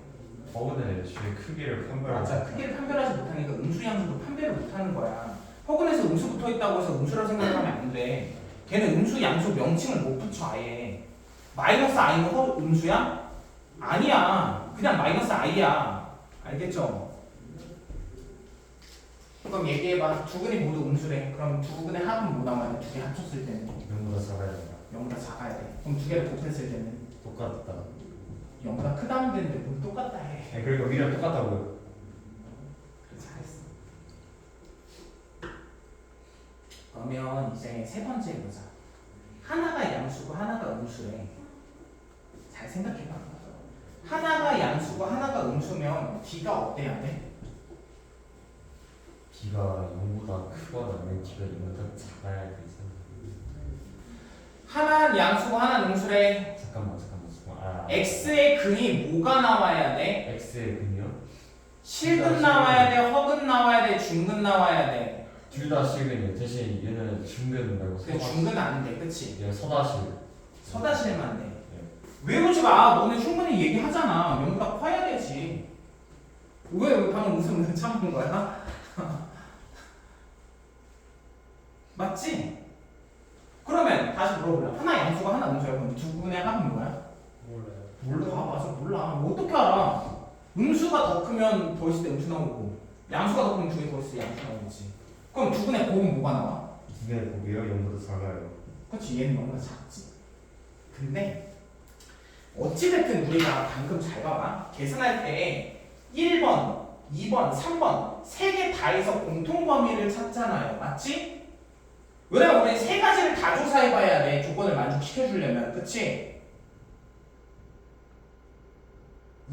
Speaker 3: 허근의 애초에 크기를
Speaker 1: 맞아. 크기를 판별하지 못하니까 음수 양수도 판별을 못하는 거야. 허근에서 음수 붙어 있다고 해서 음수라고 생각하면 안 돼. 걔는 음수 양수 명칭을 못 붙여 아예. 마이너스 i는 음수야? 아니야. 그냥 마이너스 i야. 알겠죠? 그럼 얘기해봐. 두 근이 모두 음수래. 그럼 두 근의 합은 뭐 나와야 돼? 두 개 합쳤을 때는
Speaker 3: 0보다 작아야 된다.
Speaker 1: 0보다 작아야 돼. 그럼 두 개를 곱했을 때는
Speaker 3: 똑같다.
Speaker 1: 0보다 크다면 되는데 뭘 똑같다 해.
Speaker 3: 네, 그리고 여기랑 똑같다고요.
Speaker 1: 그래, 잘했어. 그러면 이제 세 번째 해보자. 하나가 양수고 하나가 음수래. 잘 생각해봐. 하나가 양수고 하나가 음수면 D가 어때야 돼?
Speaker 3: D가 0보다 크거나 아니면 D가 0보다 작아야 되잖아.
Speaker 1: 하나는 양수고 하나는 음수래.
Speaker 3: 잠깐만.
Speaker 1: X의 근이 뭐가 나와야 돼?
Speaker 3: X의 근이요?
Speaker 1: 실근 나와야 돼? 허근 나와야 돼? 중근 나와야 돼?
Speaker 3: 둘 다 실근이에요. 대신 얘는 중근 말고
Speaker 1: 그 중근 안 돼, 그치?
Speaker 3: 얘는 서다실.
Speaker 1: 서다실만 돼.
Speaker 3: 예.
Speaker 1: 외우지 마. 너네 충분히 얘기하잖아. 0보다 커야 되지. 왜 방금 웃음 참은 거야? 맞지? 그러면 다시 물어볼래. 하나 양수가 하나 음수야. 그럼 두 분의 합은 뭐야?
Speaker 3: 몰라요.
Speaker 1: 몰라. 맞아. 몰라. 뭐 어떻게 알아? 음수가 더 크면 더 있을 때 음수 나오고 양수가 더 크면 두 개 더 있을 때 양수 나오지. 그럼 두 분의 곱은 뭐가 나와?
Speaker 3: 두 개의 곱이요? 0보다 작아요.
Speaker 1: 그렇지. 얘는 0보다 작지. 근데 어찌됐든 우리가 방금 잘 봐봐. 계산할 때 1번, 2번, 3번 세 개 다 해서 공통 범위를 찾잖아요. 맞지? 왜냐면 우리 세 가지를 다 조사해봐야 돼. 조건을 만족시켜주려면. 그치?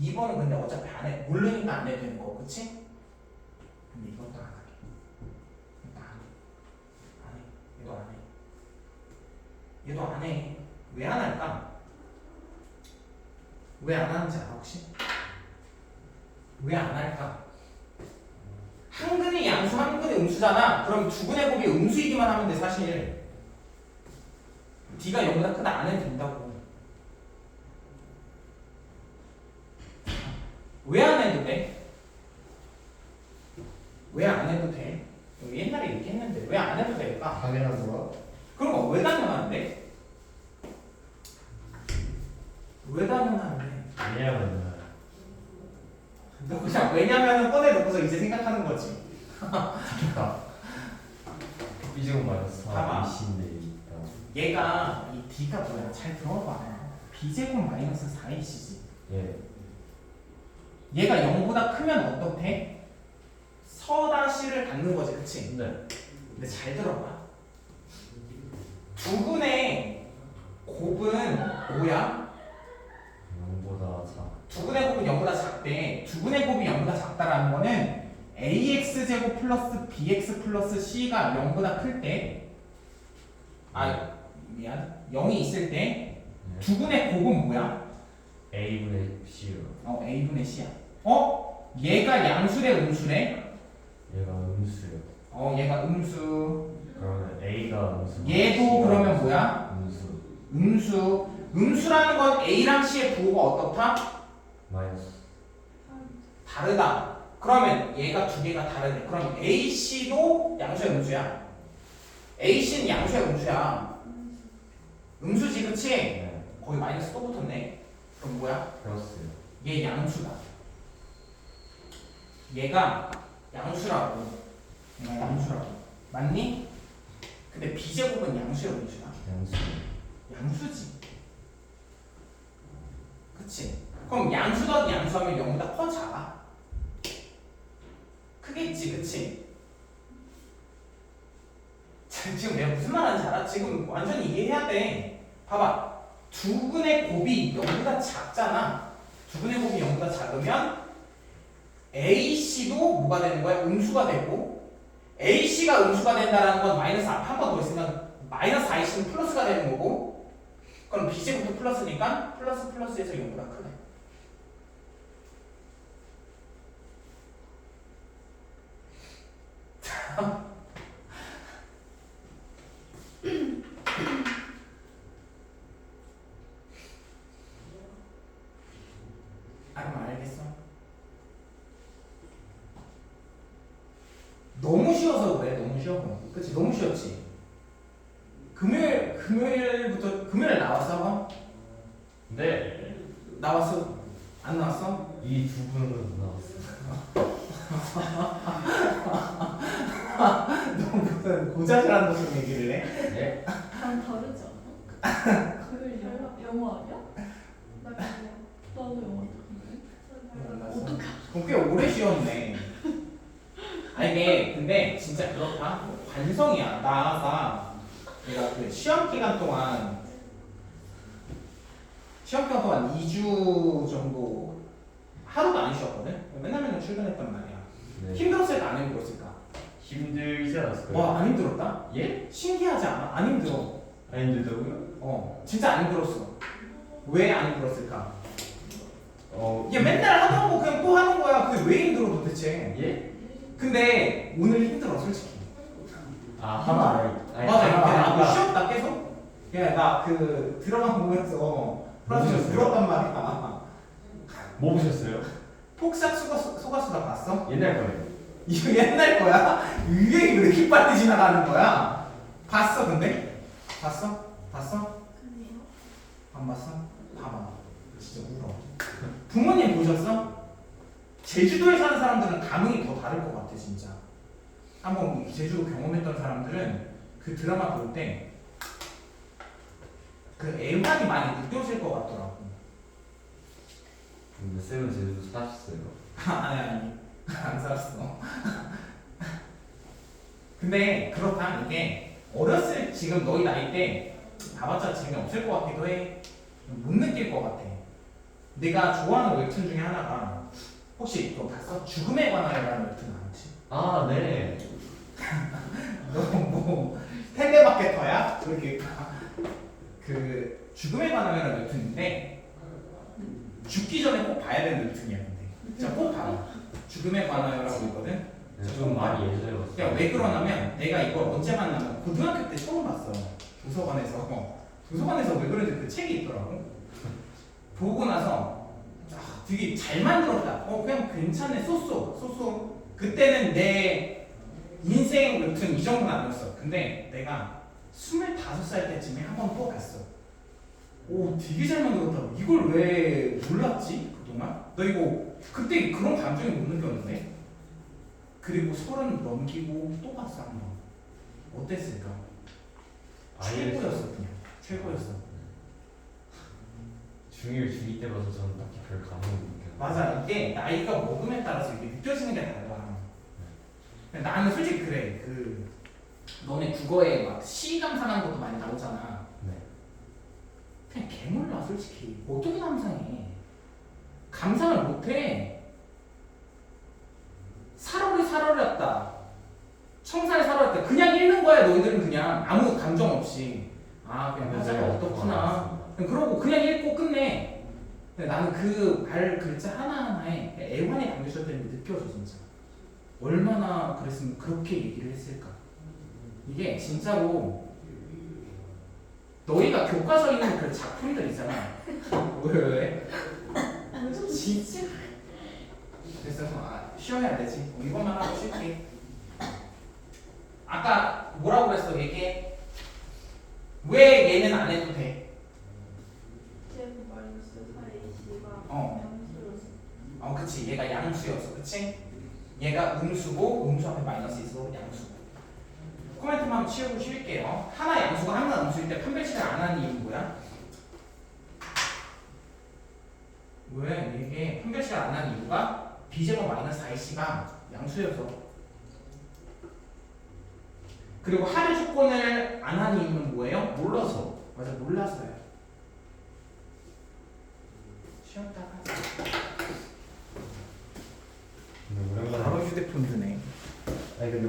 Speaker 1: 2번은 근데 어차피 안 해. 모르니까 안 해도 되는 거. 그치? 근데 이것도 안 하게. 이것도 안 해. 안 해. 얘도 안 해. 얘도 안 해. 왜 안 할까? 왜 안 하는지 알아 혹시? 왜 안 할까? 한근이 양수, 한근이 음수잖아. 그럼 두 근의 곱이 음수이기만 하면 돼 사실. D가 0보다 크다 안 해도 된다고. 왜 안 해도 돼? 왜 안 해도 돼? 옛날에 얘기했는데 왜 안 해도 될까?
Speaker 3: 당연한 거야?
Speaker 1: 그런 거 왜 당연한데? 왜 당연한데?
Speaker 3: 왜냐면
Speaker 1: 너 그냥 왜냐면은 꺼내놓고서 이제 생각하는 거지.
Speaker 3: B제곱 마이너스
Speaker 1: 봐봐.
Speaker 3: 4BC인데 있다.
Speaker 1: 얘가 이 D가 뭐야? 잘 들어봐. B제곱 마이너스 4AC지.
Speaker 3: 예.
Speaker 1: 얘가 0보다 크면 어떻대? 서다시를 갖는 거지, 그치?
Speaker 3: 네.
Speaker 1: 근데 잘 들어봐. 두 분의 곱은 뭐야?
Speaker 3: 0보다 작.
Speaker 1: 두 분의 곱은 0보다 작대. 두 분의 곱이 0보다 작다라는 거는 AX제곱 플러스 BX 플러스 C가 0보다 클 때, 미안, 0이 있을 때 두 분의 곱은 뭐야?
Speaker 3: A분의 C요.
Speaker 1: A분의 C야. 얘가 양수 대 음수래?
Speaker 3: 얘가 음수요.
Speaker 1: 얘가 음수.
Speaker 3: 그러면 A가 음수.
Speaker 1: 얘도
Speaker 3: C가
Speaker 1: 그러면 뭐야?
Speaker 3: 음수.
Speaker 1: 음수. 음수라는 건 A랑 C의 부호가 어떻다?
Speaker 3: 마이너스.
Speaker 1: 다르다. 그러면 얘가 두 개가 다르네. 그럼 AC도 양수야, 음수야? AC는 양수야, 음수야? 음수지, 그치?
Speaker 3: 네.
Speaker 1: 거기 마이너스 또 붙었네. 그럼 뭐야?
Speaker 3: 플러스요.
Speaker 1: 얘 양수다. 얘가 양수라고. 얘가 양수라고. 맞니? 근데 B제곱은 양수야, 음수야?
Speaker 3: 양수.
Speaker 1: 양수지. 그치? 그럼 양수 더하기 양수하면 0보다 커 작아? 크겠지, 그치? 지금 내가 무슨 말 하는지 알아? 지금 완전히 이해해야 돼. 봐봐. 두 근의 곱이 0보다 작잖아. 두 근의 곱이 0보다 작으면 AC도 뭐가 되는 거야? 음수가 되고 AC가 음수가 된다는 건 마이너스 앞에 한 번 더 있으면 마이너스 AC는 플러스가 되는 거고 그럼 B제곱도 플러스니까 플러스 플러스에서 0보다 크네. 그럼 알겠어. 너무 쉬워서 그래. 너무 쉬워. 그치? 너무 쉬웠지? 금요일 나왔어? 뭐?
Speaker 3: 네.
Speaker 1: 나왔어? 안 나왔어?
Speaker 3: 이 두 분은 나왔어요.
Speaker 1: 너 무슨 고자질하는 무슨 얘기를 해?
Speaker 3: 네.
Speaker 2: 난 다르지 않아? 금요일 영어 아니야?
Speaker 4: 나 그냥
Speaker 2: 나도 영어 듣는데. 어떡해?
Speaker 1: 그럼 꽤 오래 쉬었네. 아니 이게 근데 진짜 그렇다. 관성이야. 나가 내가 그 시험 기간 동안 2주 정도 하루도 안 쉬었거든. 맨날 출근했단 말이야.
Speaker 3: 네.
Speaker 1: 힘들었을까 안 힘들었을까?
Speaker 3: 힘들지 않았을까요?
Speaker 1: 와 안 힘들었다?
Speaker 3: 예?
Speaker 1: 신기하지 않아? 안 힘들어.
Speaker 3: 안 힘들다고요?
Speaker 1: 진짜 안 힘들었어. 왜 안 힘들었을까?
Speaker 3: 어.
Speaker 1: 이게 맨날 하던 거 그냥 또 하는 거야. 그게 왜 힘들어 도대체?
Speaker 3: 예?
Speaker 1: 근데 오늘 힘들어 솔직히.
Speaker 3: 아 하나. 아니,
Speaker 1: 맞아.
Speaker 3: 하나
Speaker 1: 나
Speaker 3: 하나가-
Speaker 1: 쉬었다 계속. 그냥 나 그 드라마 보면서 플러스
Speaker 3: 보셨어요?
Speaker 1: 물었단 말이야.
Speaker 3: 뭐 보셨어요?
Speaker 1: 폭삭 소가수다 봤어?
Speaker 3: 옛날 거예요.
Speaker 1: 이거 옛날 거야? 유행이 왜 이렇게 빨리 지나가는 거야? 봤어 근데? 봤어?
Speaker 4: 아니요.
Speaker 1: 안 봤어? 봐봐. 진짜 울어. 부모님 보셨어? 제주도에 사는 사람들은 감흥이 더 다를 것 같아 진짜. 한번 제주도 경험했던 사람들은 그 드라마 볼 때 그 애환이 많이 느껴질 것 같더라고.
Speaker 5: 근데 쌤은 제주도 사셨어요?
Speaker 1: 아니 안 살았어. 근데 그렇다 이게 어렸을 지금 너희 나이 때 봐봤자 재미없을 것 같기도 해. 못 느낄 것 같아. 내가 좋아하는 웹툰 중에 하나가 혹시 그거 봤어? 죽음에 관하여라는 웹툰 알지?
Speaker 5: 아, 네.
Speaker 1: 너 뭐 텔레마케터야? 그렇게 그 죽음에 관하여라는 웹툰인데 죽기 전에 꼭 봐야 되는 웹툰이야 근데 진짜 꼭 봐. 죽음에 관하여라고 있거든.
Speaker 5: 좀 많이 예전에 봤어요.
Speaker 1: 그러니까 왜 그러냐면 내가 이걸 언제 봤냐면 고등학교 때 처음 봤어. 도서관에서 왜 그런지 그 책이 있더라고. 보고 나서 되게 잘 만들었다. 그냥 괜찮네. 쏘쏘. 그때는 내 인생 웹툰 이 정도는 아니었어. 근데 내가 25살 때쯤에 한 번 또 봤어. 오 되게 잘 만들었다고. 이걸 왜 몰랐지 그동안? 너 이거 그때 그런 감정이 못 느꼈는데. 그리고 30 넘기고 또 봤어 한 번. 어땠을까? 최고였어 그냥. 최고였어.
Speaker 5: 중1, 중2 때 봐서 저는 딱히 별 감흥이 못
Speaker 1: 맞아. 이게 나이가 먹음에 따라서 이게 느껴지는 게 달라. 근데 나는 솔직히 그래. 그 너네 국어에 막 시 감상하는 것도 많이 나오잖아.
Speaker 5: 네.
Speaker 1: 그냥 개몰라 솔직히. 어떻게 감상해? 감상을 못해. 살얼이었다. 청산이 살얼이었다. 그냥 읽는 거야 너희들은 그냥 아무 감정 없이. 아 그냥 화자가 어떻구나. 그러고 그냥 읽고 끝내. 근데 나는 그 말 글자 하나하나에 애환이 담겨졌다는 게 느껴져 진짜. 얼마나 그랬으면 그렇게 얘기를 했을까. 이게 진짜로 너희가 교과서에 있는 그 작품들 있잖아. 왜?
Speaker 4: 완전 진짜.
Speaker 1: 그래서 쉬어야 되지. 이것만 하고 쉴게. 아까 뭐라고 그랬어? 얘기해. 왜 얘는 안 해도 돼?
Speaker 4: 제곱 마이너스 4AC가
Speaker 1: 어.
Speaker 4: 양수였어.
Speaker 1: 그치. 얘가 양수였어. 그치? 얘가 음수고 음수 앞에 마이너스 있어. 양수고. 코멘트만 한번 치우고 쉴게요. 하나 양수가 하나 음수일 때 판별식을 안 하는 이유는 뭐야? 왜? 이게 판별식을 안 하는 이유가 b제곱 마이너스 4ac가 양수여서. 그리고 하류 조건을 안 하는 이유는 뭐예요? 몰라서. 맞아, 몰라서요. 쉬었다 하자.
Speaker 3: 근데 오랜만에
Speaker 1: 바로 휴대폰 드네.
Speaker 3: 아니 근데